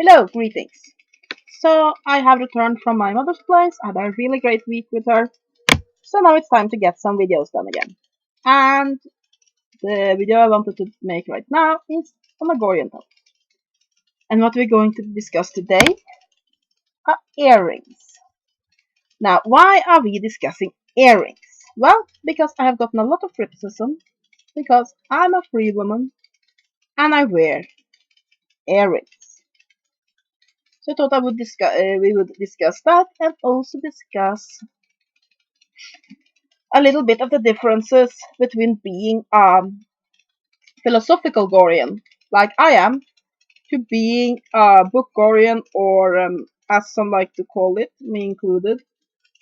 Hello, greetings. So, I have returned from my mother's place. I had a really great week with her. So now it's time to get some videos done again. And the video I wanted to make right now is on a Gorean topic. And what we're going to discuss today are earrings. Now, why are we discussing earrings? Well, because I have gotten a lot of criticism because I'm a free woman and I wear earrings. So I thought we would discuss that and also discuss a little bit of the differences between being a philosophical Gorean, like I am, to being a book Gorean, or as some like to call it, me included,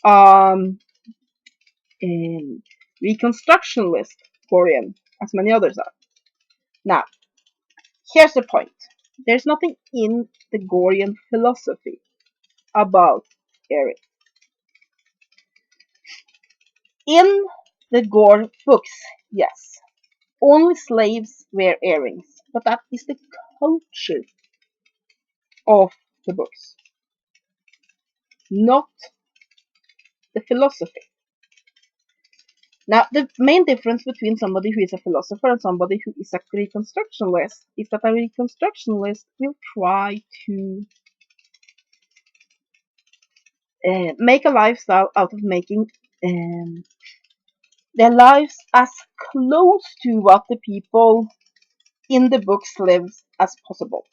um, a reconstructionalist Gorean, as many others are. Now, here's the point. There's nothing in the Gorean philosophy about Eric. In the Gore books, yes, only slaves wear earrings, but that is the culture of the books, not the philosophy. Now, the main difference between somebody who is a philosopher and somebody who is a reconstructionalist is that a reconstructionalist will try to make a lifestyle out of making um, their lives as close to what the people in the books live as possible.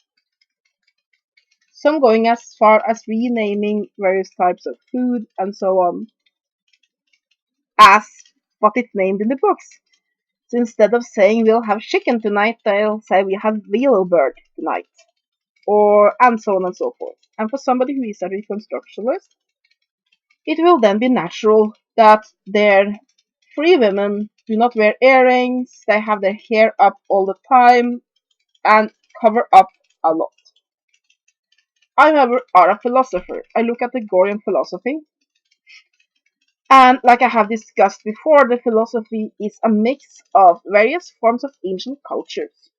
Some going as far as renaming various types of food and so on as what it's named in the books. So instead of saying we'll have chicken tonight, they'll say we have veal bird tonight, or and so on and so forth. And for somebody who is a reconstructionist, it will then be natural that their free women do not wear earrings, they have their hair up all the time, and cover up a lot. I, however, are a philosopher. I look at the Gorean philosophy, and like I have discussed before, the philosophy is a mix of various forms of ancient cultures,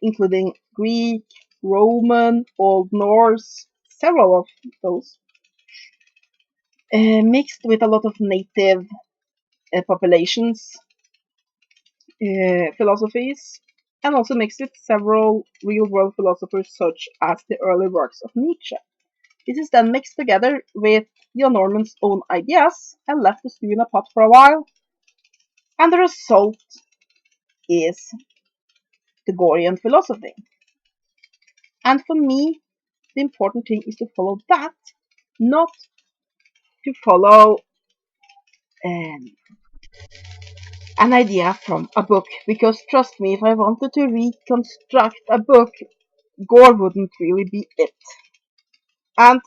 including Greek, Roman, Old Norse, several of those, mixed with a lot of native populations, philosophies, and also mixed with several real world philosophers such as the early works of Nietzsche. This is then mixed together with Jan Norman's own ideas and left to stew in a pot for a while, and the result is the Gorean philosophy. And for me, the important thing is to follow that, not to follow um, an idea from a book. Because trust me, if I wanted to reconstruct a book, Gore wouldn't really be it. And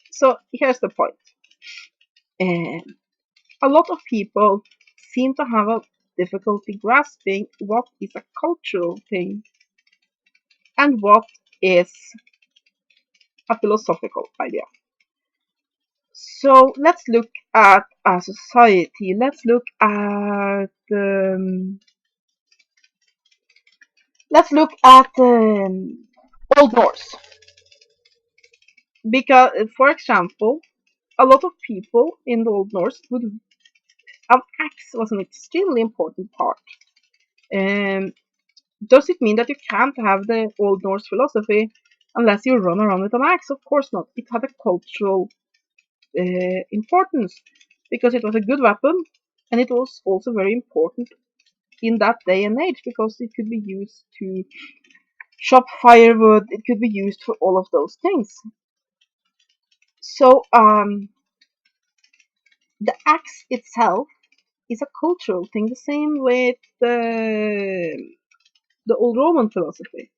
so here's the point. Um, a lot of people seem to have a difficulty grasping what is a cultural thing and what is a philosophical idea. So let's look at a society. Let's look at Old Norse, because, for example, a lot of people in the Old Norse would an axe was an extremely important part. Um, does it mean that you can't have the Old Norse philosophy unless you run around with an axe? Of course not. It had a cultural importance because it was a good weapon, and it was also very important in that day and age because it could be used to chop firewood. It could be used for all of those things. So the axe itself is a cultural thing. The same with the old Roman philosophy.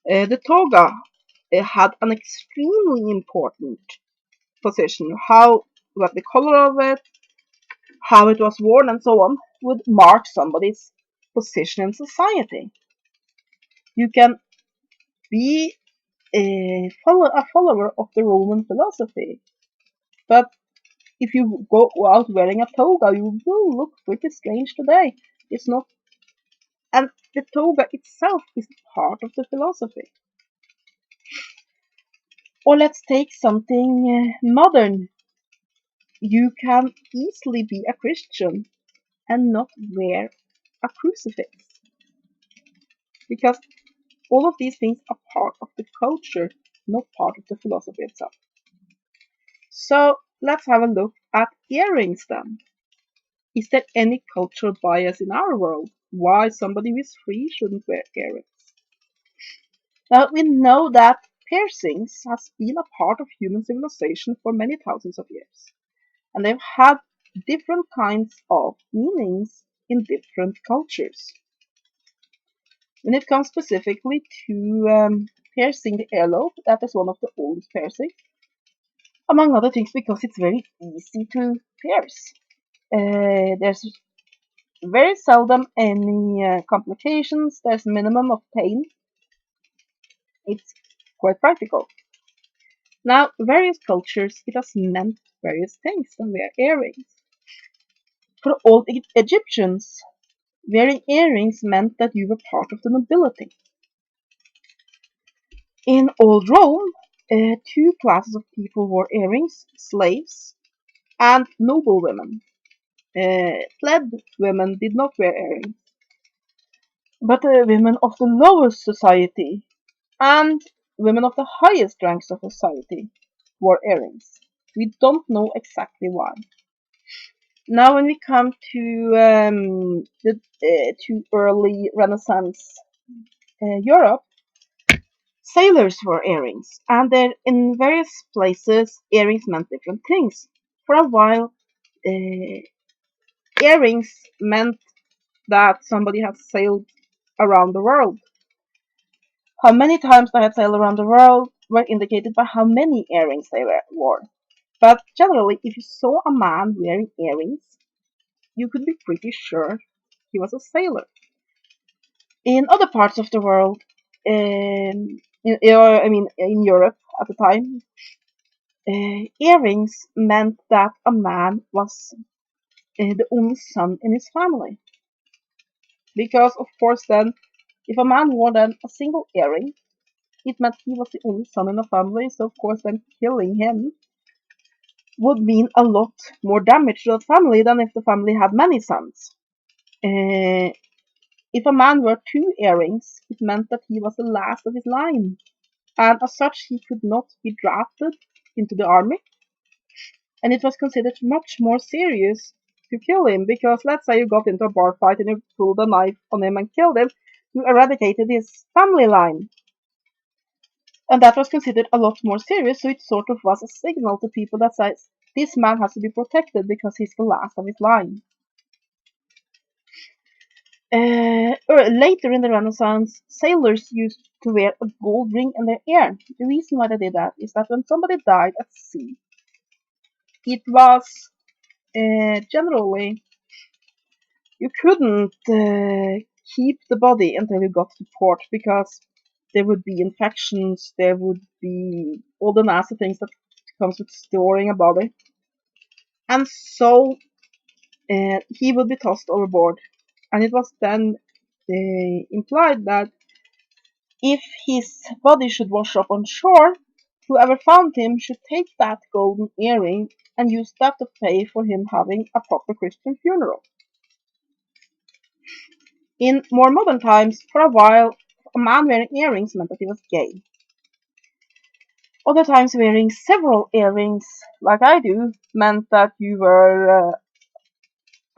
The toga had an extremely important position. How, what the color of it, how it was worn, and so on would mark somebody's position in society. You can be a follower of the Roman philosophy, but if you go out wearing a toga, you will look pretty strange today. It's not And the toga itself is part of the philosophy. Or let's take something modern. You can easily be a Christian and not wear a crucifix because all of these things are part of the culture, not part of the philosophy itself. So let's have a look at earrings then. Is there any cultural bias in our world? Why somebody who is free shouldn't wear earrings? Now we know that piercings has been a part of human civilization for many thousands of years, and they've had different kinds of meanings in different cultures. When it comes specifically to piercing the earlobe, that is one of the oldest piercings, among other things because it's very easy to pierce. There's very seldom any complications, there's minimum of pain, it's quite practical. Now, various cultures, it has meant various things to wear earrings. For old Egyptians, wearing earrings meant that you were part of the nobility. In old Rome, two classes of people wore earrings: slaves and noble women. Pleb women did not wear earrings, but women of the lowest society and women of the highest ranks of society wore earrings. We don't know exactly why. Now, when we come to early Renaissance Europe, sailors wore earrings, and there in various places earrings meant different things. For a while, uh, earrings meant that somebody had sailed around the world. How many times they had sailed around the world were indicated by how many earrings they wore. But generally, if you saw a man wearing earrings, you could be pretty sure he was a sailor. In other parts of the world, in Europe at the time, earrings meant that a man was the only son in his family. Because, of course, then, if a man wore then a single earring, it meant he was the only son in the family, so of course, then killing him would mean a lot more damage to the family than if the family had many sons. Uh, if a man wore two earrings, it meant that he was the last of his line, and as such, he could not be drafted into the army, and it was considered much more serious to kill him because let's say you got into a bar fight and you pulled a knife on him and killed him, you eradicated his family line. And that was considered a lot more serious, so it sort of was a signal to people that says this man has to be protected because he's the last of his line. Later in the Renaissance, sailors used to wear a gold ring in their ear. The reason why they did that is that when somebody died at sea, it was generally you couldn't keep the body until you got to port because there would be infections, there would be all the nasty things that comes with storing a body, and so he would be tossed overboard. And it was then implied that if his body should wash up on shore, whoever found him should take that golden earring and use that to pay for him having a proper Christian funeral. In more modern times, for a while, a man wearing earrings meant that he was gay. Other times, wearing several earrings, like I do, meant that you were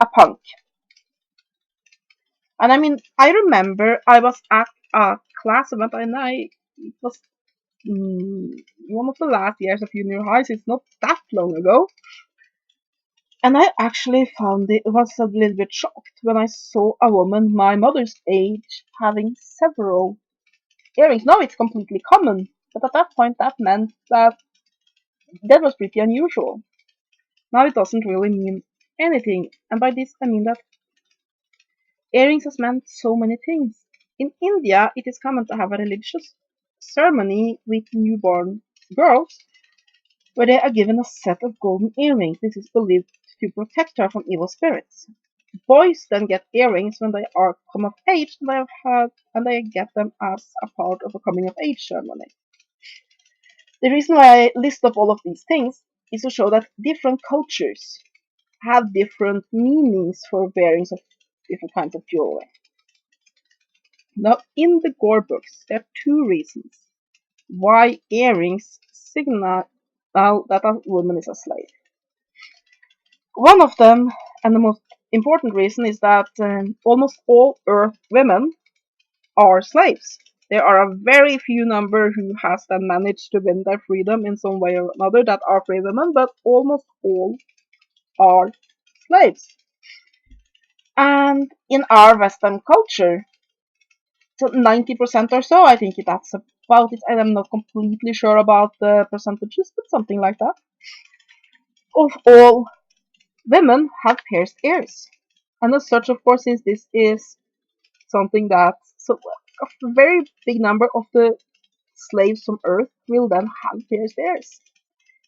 a punk. And I mean, I remember I was at a class event, and it was one of the last years of junior high, so it's not that long ago. And I actually found it was a little bit shocked when I saw a woman my mother's age having several earrings. Now it's completely common, but at that point that meant that that was pretty unusual. Now it doesn't really mean anything, and by this I mean that earrings has meant so many things. In India, it is common to have a religious ceremony with newborn girls where they are given a set of golden earrings. This is believed to protect her from evil spirits. Boys then get earrings when they are come of age, and they get them as a part of a coming of age ceremony. The reason why I list up all of these things is to show that different cultures have different meanings for wearings of different kinds of jewelry. Now, in the Gore books, there are two reasons why earrings signal that a woman is a slave. One of them, and the most important reason, is that almost all Earth women are slaves. There are a very few number who has then managed to win their freedom in some way or another that are free women, but almost all are slaves. And in our Western culture, so 90% or so, I think that's about it. I'm not completely sure about the percentages, but something like that, of all women have pierced ears. And as such, of course, since this is something that so a very big number of the slaves from Earth will then have pierced ears.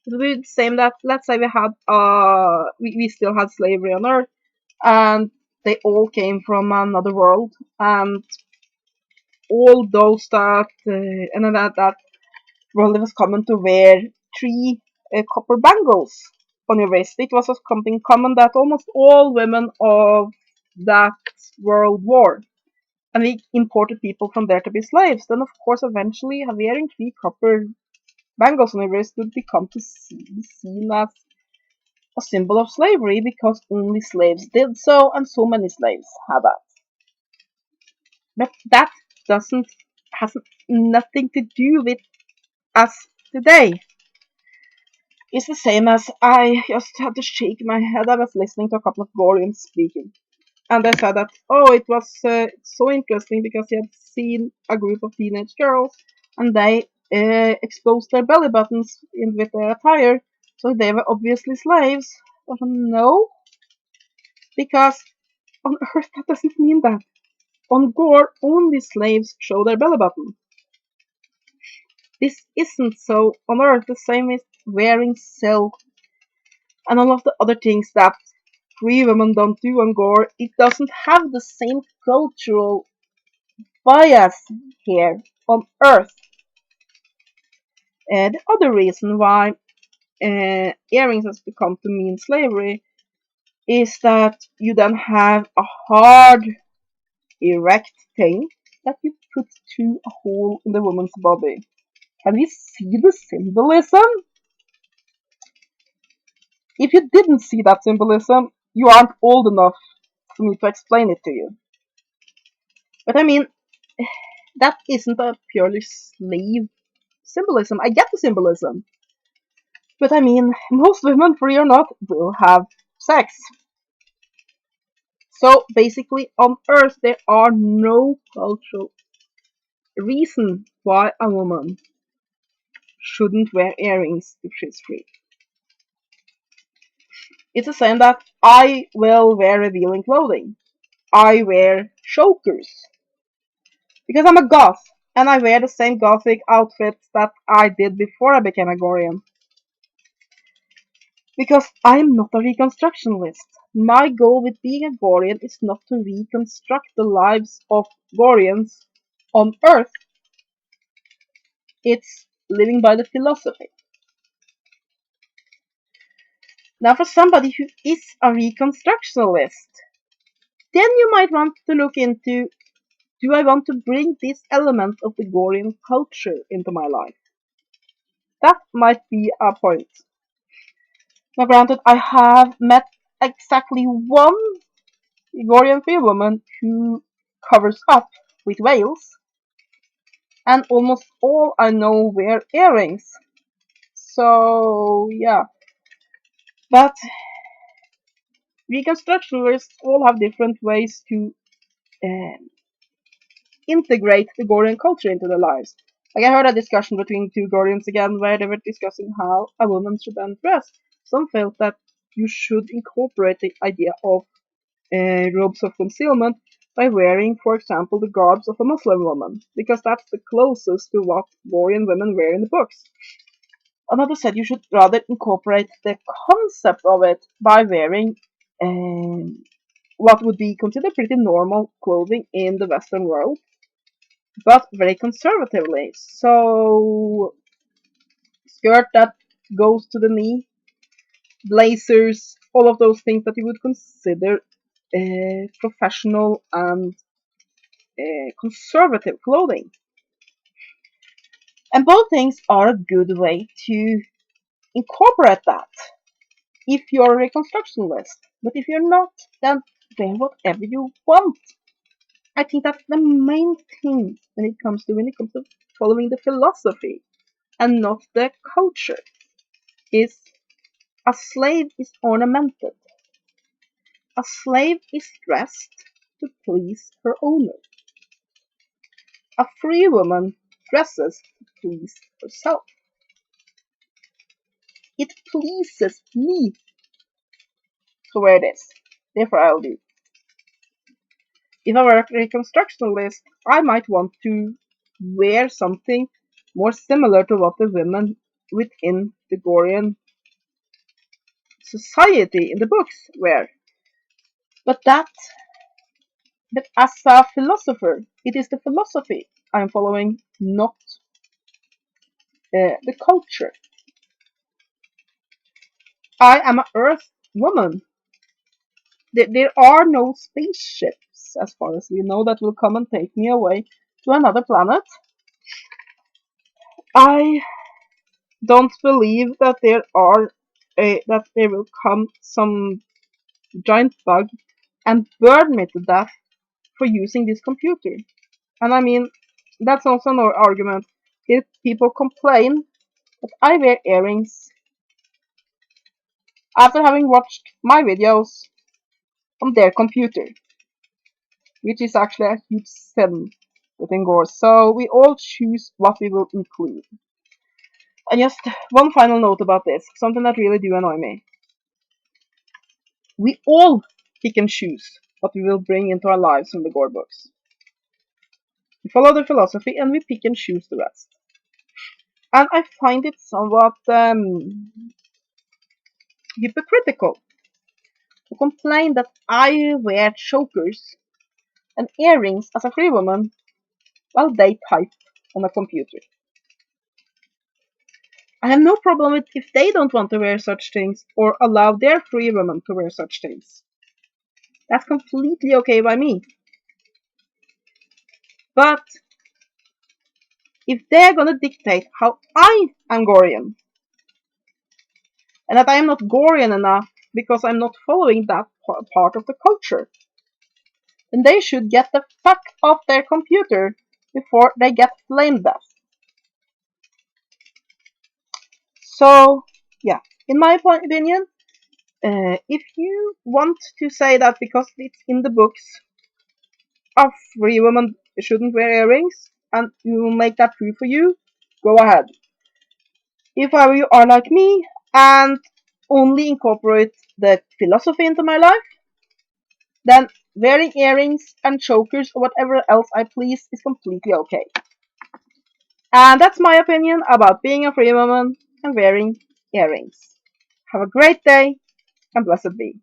It would be the same that let's say we still had slavery on Earth and they all came from another world and all those and then that world it was common to wear three copper bangles on your wrist. It was something common that almost all women of that world wore. And we imported people from there to be slaves. Then, of course, eventually wearing three copper bangles on your wrist would become to be seen as a symbol of slavery because only slaves did so, and so many slaves had that. But that doesn't has nothing to do with us today. It's the same as I just had to shake my head. I was listening to a couple of Goreans speaking. And they said that, oh, it was so interesting because he had seen a group of teenage girls and they exposed their belly buttons with their attire. So they were obviously slaves. But no, because on Earth that doesn't mean that. On Gore, only slaves show their belly button. This isn't so on Earth. The same is wearing silk and all of the other things that free women don't do on Gore. It doesn't have the same cultural bias here on Earth. The other reason why earrings has become to mean slavery is that you then have a hard, erect thing that you put through a hole in the woman's body. Can you see the symbolism? If you didn't see that symbolism, you aren't old enough for me to explain it to you. But I mean, that isn't a purely slave symbolism. I get the symbolism. But I mean, most women, free or not, will have sex. So basically, on Earth, there are no cultural reason why a woman shouldn't wear earrings if she's free. It's the same that I will wear revealing clothing. I wear chokers because I'm a goth and I wear the same gothic outfits that I did before I became a Gorean. Because I'm not a reconstructionalist. My goal with being a Gorean is not to reconstruct the lives of Goreans on Earth. It's living by the philosophy. Now, for somebody who is a reconstructionalist, then you might want to look into, do I want to bring this element of the Gorean culture into my life? That might be a point. Now, granted, I have met exactly one Gorean free woman who covers up with veils, and almost all I know wear earrings. So, yeah. But reconstructionists all have different ways to um, integrate the Gorean culture into their lives. Like I heard a discussion between two Goreans again where they were discussing how a woman should then dress. Some felt that you should incorporate the idea of robes of concealment by wearing, for example, the garbs of a Muslim woman, because that's the closest to what Gorean women wear in the books. Another said you should rather incorporate the concept of it by wearing um, what would be considered pretty normal clothing in the Western world, but very conservatively. So, skirt that goes to the knee, blazers, all of those things that you would consider professional and conservative clothing. And both things are a good way to incorporate that if you're a reconstructionalist. But if you're not, then wear whatever you want. I think that's the main thing when it comes to following the philosophy and not the culture. Is a slave is ornamented. A slave is dressed to please her owner. A free woman dresses to please herself. It pleases me to wear this. Therefore I'll do. If I were a reconstructionalist, I might want to wear something more similar to what the women within the Gorean society in the books wear. But that, but as a philosopher, it is the philosophy I am following, not the culture. I am a Earth woman. There are no spaceships, as far as we know, that will come and take me away to another planet. I don't believe that there will come some giant bug and burn me to death for using this computer. And I mean, that's also no argument. If people complain that I wear earrings after having watched my videos on their computer, which is actually a huge sin within Gore. So we all choose what we will include. And just one final note about this, something that really do annoy me. We all pick and choose what we will bring into our lives from the Gore books. We follow the philosophy and we pick and choose the rest. And I find it somewhat hypocritical to complain that I wear chokers and earrings as a free woman while they type on a computer. I have no problem with if they don't want to wear such things or allow their free women to wear such things. That's completely okay by me. But if they're gonna dictate how I am Gorean, and that I am not Gorean enough because I'm not following that part of the culture, then they should get the fuck off their computer before they get flame death. So, yeah, in my opinion, if you want to say that because it's in the books, a free woman shouldn't wear earrings, and you will make that true for you, go ahead. If you are like me and only incorporate the philosophy into my life, then wearing earrings and chokers or whatever else I please is completely okay. And that's my opinion about being a free woman and wearing earrings. Have a great day and blessed be.